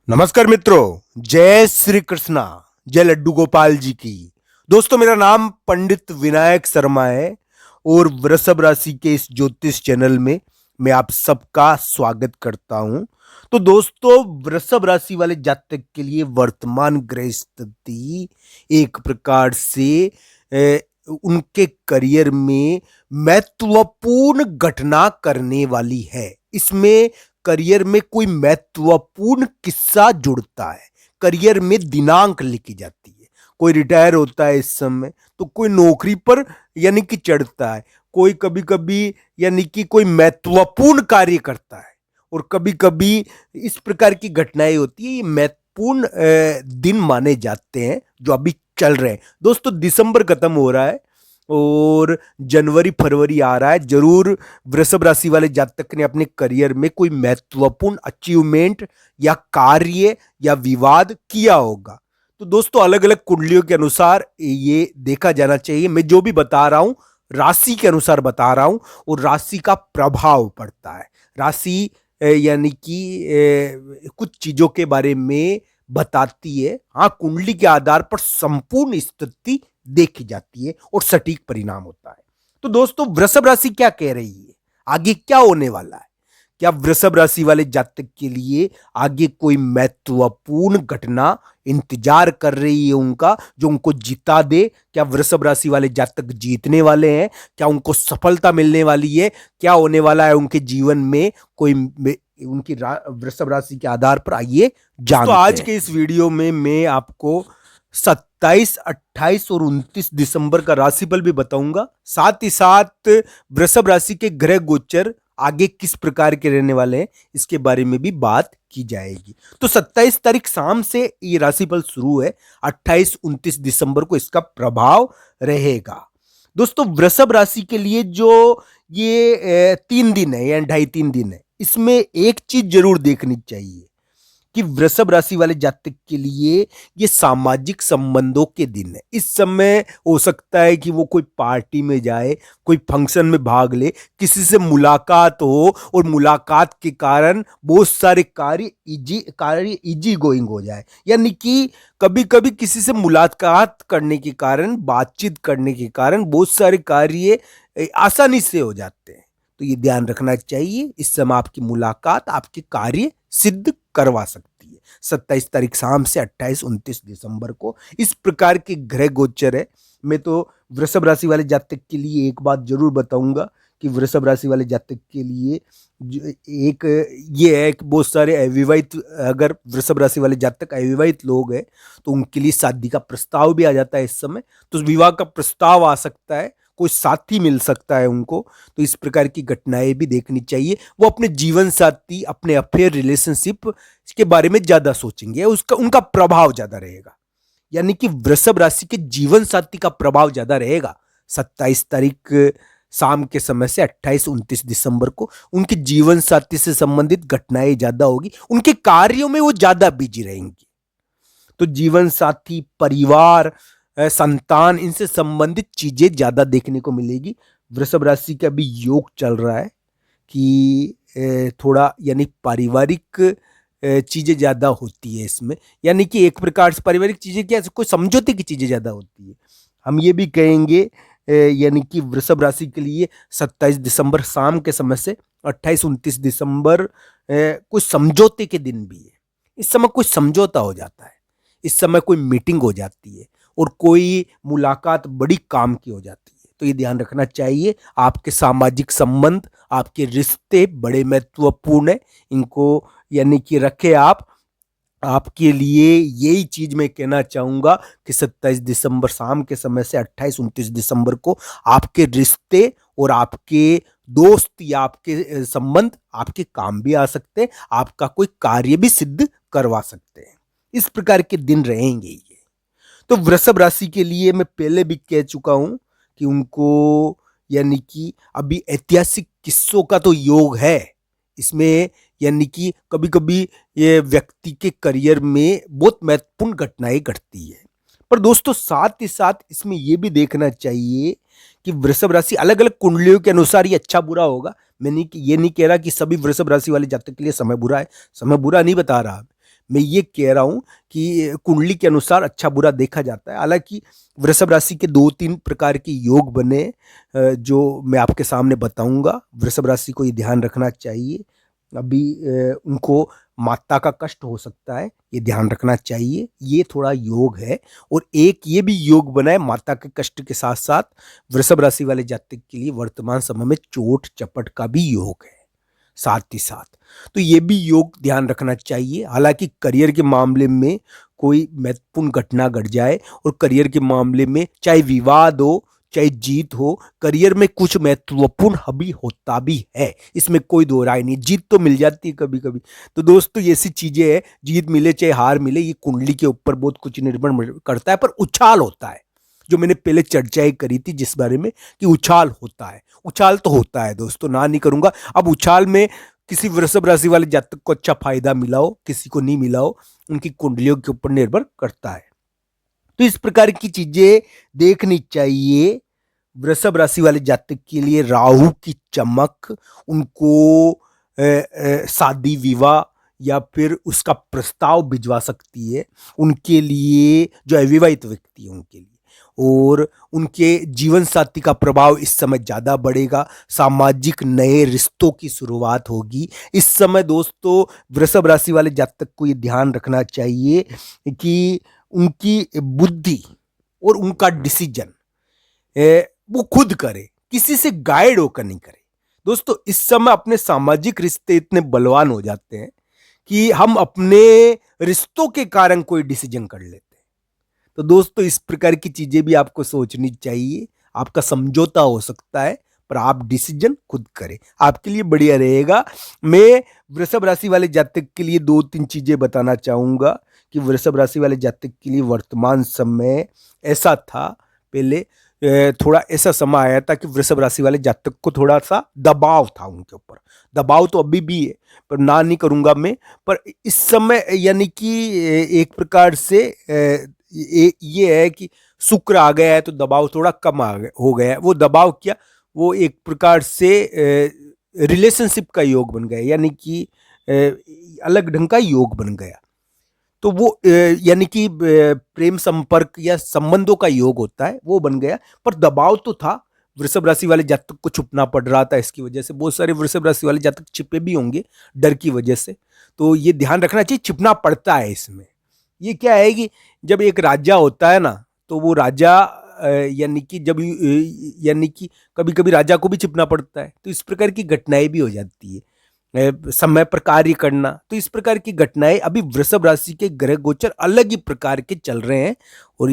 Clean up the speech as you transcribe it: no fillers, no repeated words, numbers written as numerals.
नमस्कार मित्रों, जय श्री कृष्णा, जय लड्डू गोपाल जी की। दोस्तों, मेरा नाम पंडित विनायक शर्मा है और वृषभ राशि के इस ज्योतिष चैनल में मैं आप सबका स्वागत करता हूं। तो दोस्तों, वृषभ राशि वाले जातक के लिए वर्तमान ग्रह स्थिति एक प्रकार से उनके करियर में महत्वपूर्ण घटना करने वाली है। इसमें करियर में कोई महत्वपूर्ण किस्सा जुड़ता है, करियर में दिनांक लिखी जाती है। कोई रिटायर होता है इस समय, तो कोई नौकरी पर यानी कि चढ़ता है, कोई कभी कभी यानी कि कोई महत्वपूर्ण कार्य करता है, और कभी कभी इस प्रकार की घटनाएं होती है। ये महत्वपूर्ण दिन माने जाते हैं जो अभी चल रहे हैं। दोस्तों, दिसंबर खत्म हो रहा है और जनवरी फरवरी आ रहा है। जरूर वृषभ राशि वाले जातक ने अपने करियर में कोई महत्वपूर्ण अचीवमेंट या कार्य या विवाद किया होगा। तो दोस्तों, अलग अलग कुंडलियों के अनुसार ये देखा जाना चाहिए। मैं जो भी बता रहा हूं राशि के अनुसार बता रहा हूं, और राशि का प्रभाव पड़ता है। राशि यानी कि कुछ चीजों के बारे में बताती है। हाँ, कुंडली के आधार पर संपूर्ण स्थिति देखी जाती है और सटीक परिणाम होता है। तो दोस्तों, वृषभ राशि क्या कह रही है, आगे क्या होने वाला है? क्या वृषभ राशि वाले जातक के लिए आगे कोई महत्वपूर्ण घटना इंतजार कर रही है उनका, जो उनको जिता दे? क्या वृषभ राशि वाले जातक जीतने वाले हैं? क्या उनको सफलता मिलने वाली है? क्या होने वाला है उनके जीवन में? कोई उनकी वृषभ राशि के आधार पर आइए जानते हैं। तो आज के इस वीडियो में मैं आपको 27, 28 और 29 दिसंबर का राशिफल भी बताऊंगा। साथ ही साथ वृषभ राशि के ग्रह गोचर आगे किस प्रकार के रहने वाले हैं, इसके बारे में भी बात की जाएगी। तो 27 तारीख शाम से ये राशिफल शुरू है, 28, 29 दिसंबर को इसका प्रभाव रहेगा। दोस्तों, वृषभ राशि के लिए जो ये 3 दिन है या 2.5-3 दिन है, इसमें एक चीज जरूर देखनी चाहिए कि वृषभ राशि वाले जातक के लिए ये सामाजिक संबंधों के दिन है। इस समय हो सकता है कि वो कोई पार्टी में जाए, कोई फंक्शन में भाग ले, किसी से मुलाकात हो, और मुलाकात के कारण बहुत सारे कार्य इजी गोइंग हो जाए। यानी कि कभी कभी किसी से मुलाकात करने के कारण, बातचीत करने के कारण बहुत सारे कार्य आसानी से हो जाते हैं। तो ये ध्यान रखना चाहिए। इस समय आपकी मुलाकात आपके कार्य सिद्ध करवा सकती है। 27 तारीख शाम से 28, 29 दिसंबर को इस प्रकार के ग्रह गोचर है। मैं तो वृषभ राशि वाले जातक के लिए एक बात जरूर बताऊंगा कि वृषभ राशि वाले जातक के लिए एक ये है कि बहुत सारे अविवाहित, अगर वृषभ राशि वाले जातक अविवाहित लोग हैं तो उनके लिए शादी का प्रस्ताव भी आ जाता है इस समय। तो विवाह का प्रस्ताव आ सकता है, कोई साथी मिल सकता है उनको। तो इस प्रकार की घटनाएं भी देखनी चाहिए। वो अपने जीवन साथी, अपने अफेयर, रिलेशनशिप के बारे में ज्यादा सोचेंगे, उसका उनका प्रभाव ज्यादा रहेगा। यानी कि वृषभ राशि के जीवन साथी का प्रभाव ज्यादा रहेगा 27 तारीख शाम के समय से 28, 29 दिसंबर को। उनके जीवन साथी से संबंधित घटनाएं ज्यादा होगी, उनके कार्यों में वो ज्यादा बिजी रहेंगी। तो जीवन साथी, परिवार, संतान, इनसे संबंधित चीजें ज्यादा देखने को मिलेगी। वृषभ राशि का भी योग चल रहा है कि थोड़ा यानी पारिवारिक चीजें ज्यादा होती है इसमें। यानी कि एक प्रकार से पारिवारिक चीजें क्या, कोई समझौते की चीजें ज्यादा होती है। हम ये भी कहेंगे यानी कि वृषभ राशि के लिए 27 दिसंबर शाम के समय से 28, 29 दिसंबर कोई समझौते के दिन भी है। इस समय कोई समझौता हो जाता है, इस समय कोई मीटिंग हो जाती है, और कोई मुलाकात बड़ी काम की हो जाती है। तो ये ध्यान रखना चाहिए। आपके सामाजिक संबंध, आपके रिश्ते बड़े महत्वपूर्ण है, इनको यानी कि रखे आप। आपके लिए यही चीज मैं कहना चाहूंगा कि 27 दिसंबर शाम के समय से 28, 29 दिसंबर को आपके रिश्ते और आपके दोस्त या आपके संबंध आपके काम भी आ सकते हैं, आपका कोई कार्य भी सिद्ध करवा सकते हैं। इस प्रकार के दिन रहेंगे ये। तो वृषभ राशि के लिए मैं पहले भी कह चुका हूं कि उनको यानी कि अभी ऐतिहासिक किस्सों का तो योग है इसमें। यानी कि कभी कभी ये व्यक्ति के करियर में बहुत महत्वपूर्ण घटनाएं घटती है। पर दोस्तों, साथ ही साथ इसमें यह भी देखना चाहिए कि वृषभ राशि अलग अलग कुंडलियों के अनुसार ये अच्छा बुरा होगा। मैं ये नहीं कह रहा कि सभी वृषभ राशि वाले जातक के लिए समय बुरा है, समय बुरा नहीं बता रहा। मैं ये कह रहा हूं कि कुंडली के अनुसार अच्छा बुरा देखा जाता है। हालांकि वृषभ राशि के 2-3 प्रकार के योग बने, जो मैं आपके सामने बताऊंगा। वृषभ राशि को ये ध्यान रखना चाहिए, अभी उनको माता का कष्ट हो सकता है, ये ध्यान रखना चाहिए। ये थोड़ा योग है। और एक ये भी योग बना है माता के कष्ट के साथ साथ वृषभ राशि वाले जातक के लिए वर्तमान समय में चोट चपट का भी योग है साथ ही साथ। तो ये भी योग ध्यान रखना चाहिए। हालांकि करियर के मामले में कोई महत्वपूर्ण घटना घट जाए, और करियर के मामले में चाहे विवाद हो चाहे जीत हो, करियर में कुछ महत्वपूर्ण अभी होता भी है, इसमें कोई दो राय नहीं। जीत तो मिल जाती है कभी कभी। तो दोस्तों ये ऐसी चीजें हैं, जीत मिले चाहे हार मिले, ये कुंडली के ऊपर बहुत कुछ निर्भर करता है। पर उछाल होता है, जो मैंने पहले चर्चाएं करी थी जिस बारे में, कि उछाल होता है। उछाल तो होता है दोस्तों, ना नहीं करूंगा। अब उछाल में किसी वृषभ राशि वाले जातक को अच्छा फायदा मिला हो, किसी को नहीं मिला हो, उनकी कुंडलियों के ऊपर निर्भर करता है। तो इस प्रकार की चीजें देखनी चाहिए। वृषभ राशि वाले जातक के लिए राहु की चमक उनको शादी विवाह या फिर उसका प्रस्ताव भिजवा सकती है, उनके लिए, जो अविवाहित व्यक्ति है उनके लिए। और उनके जीवन साथी का प्रभाव इस समय ज्यादा बढ़ेगा, सामाजिक नए रिश्तों की शुरुआत होगी इस समय। दोस्तों वृषभ राशि वाले जातक को ये ध्यान रखना चाहिए कि उनकी बुद्धि और उनका डिसीजन वो खुद करे, किसी से गाइड होकर नहीं करे। दोस्तों इस समय अपने सामाजिक रिश्ते इतने बलवान हो जाते हैं कि हम अपने रिश्तों के कारण कोई डिसीजन कर लेते हैं। तो दोस्तों इस प्रकार की चीजें भी आपको सोचनी चाहिए। आपका समझौता हो सकता है, पर आप डिसीजन खुद करें, आपके लिए बढ़िया रहेगा। मैं वृषभ राशि वाले जातक के लिए 2-3 चीजें बताना चाहूंगा कि वृषभ राशि वाले जातक के लिए वर्तमान समय ऐसा था, पहले थोड़ा ऐसा समय आया था कि वृषभ राशि वाले जातक को थोड़ा सा दबाव था उनके ऊपर। दबाव तो अभी भी है, पर ना नहीं करूंगा मैं। पर इस समय यानी कि एक प्रकार से ये है कि शुक्र आ गया है, तो दबाव थोड़ा कम हो गया है। वो दबाव क्या, वो एक प्रकार से रिलेशनशिप का योग बन गया, यानी कि अलग ढंग का योग बन गया। तो वो यानी कि प्रेम संपर्क या संबंधों का योग होता है, वो बन गया। पर दबाव तो था, वृषभ राशि वाले जातक को छुपना पड़ रहा था। इसकी वजह से बहुत सारे वृषभ राशि वाले जातक छिपे भी होंगे डर की वजह से। तो ये ध्यान रखना चाहिए, छिपना पड़ता है इसमें। ये क्या है कि जब एक राजा होता है ना, तो वो राजा यानी कि जब यानी कि कभी कभी राजा को भी छिपना पड़ता है। तो इस प्रकार की घटनाएं भी हो जाती है, समय पर कार्य करना। तो इस प्रकार की घटनाएं, अभी वृषभ राशि के ग्रह गोचर अलग ही प्रकार के चल रहे हैं। और